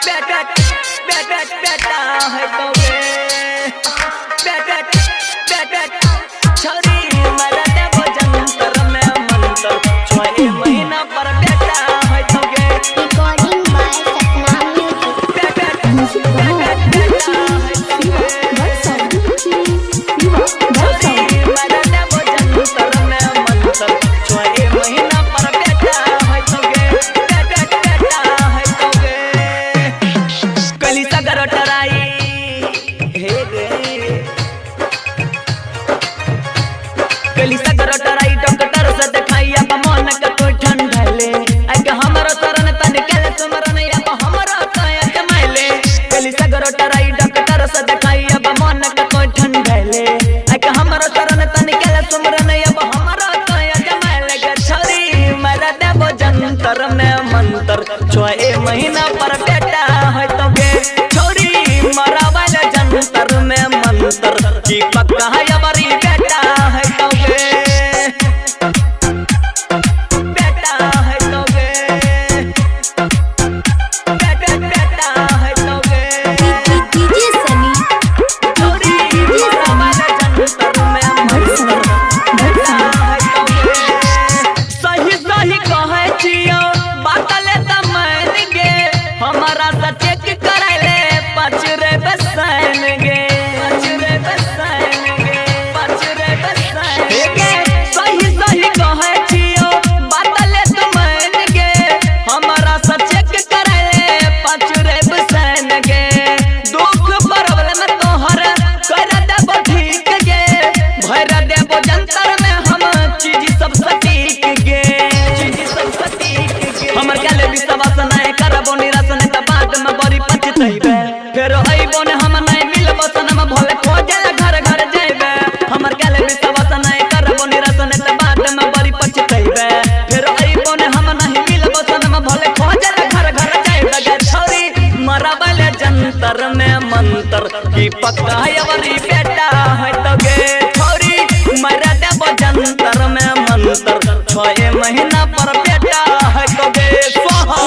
बेटा है तो छोरी मरा देबो जंतर में मंतर 6 महीना पर बेटा है तो रिकॉर्डिंग बाय सपना म्यूजिक कली सगर टराई डॉक्टर से दिखाई अब मन का कोई ठंडले आई के हमरो शरण तन के सुमरन अब हमरो काया जमाइले कली सगर टराई डॉक्टर से दिखाई अब मन का कोई ठंडले आई के हमरो शरण तन के सुमरन अब हमरो काया जमाइले के छोरी मरा देबो जंतर में मंतर 6 महीना पर बेटा है तो के छोरी मरा वाला जंतर में मंतर की पक्का है अबरी बेटा है तो फेर अइबो ने हम नहीं मिलबो सनम भले खोजल घर घर जइबे हमर गाले विश्वास नहीं करबो निरसन त बात में बड़ी पछतइबे फेर अइबो ने हम नहीं मिलबो सनम भले खोजल घर घर जइबे गे छोरी मरबले जंतर में मंतर की पक्का अवरी बेटा है तो गे छोरी मरा देबो जंतर में मंतर 6 महीना पर बेटा है तो गे स्वाहा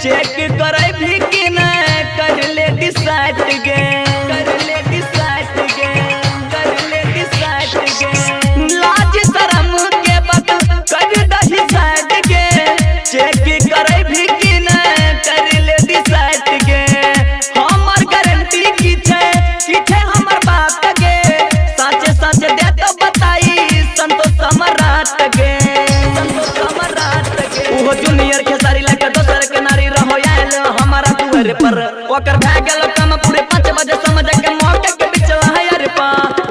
चेक करे भी कि न कर ले डिसाइड गे लाज शरम के बात कर दही साइड गे चेक करे भी कि न कर ले डिसाइड गे हमर गारंटी की छे हमर बात गे सच दे तो बताई संतोष सम्राट गे ओहो जूनियर खेसारी लगे दोसर के नारी रहो आयल हमारा दुआर पर ओकर भए गेल काम पूरे 5 बजे समझ के मौके के बिचला है यार पा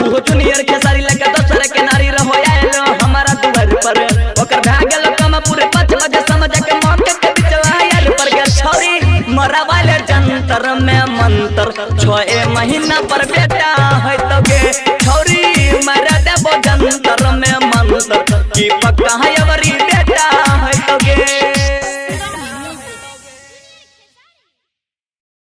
ओहो जूनियर खेसारी लगे दोसर के नारी रहो आयल हमारा दुआर पर ओकर भए गेल काम पूरे 5 बजे समझ के मौके के बिचला है यार पर के छोरी मरा वाले जंतर में मंतर 6 महीना पर बेटा है तो गे छोरी मरा देबो जंतर में मंतर की पक्का है अवरी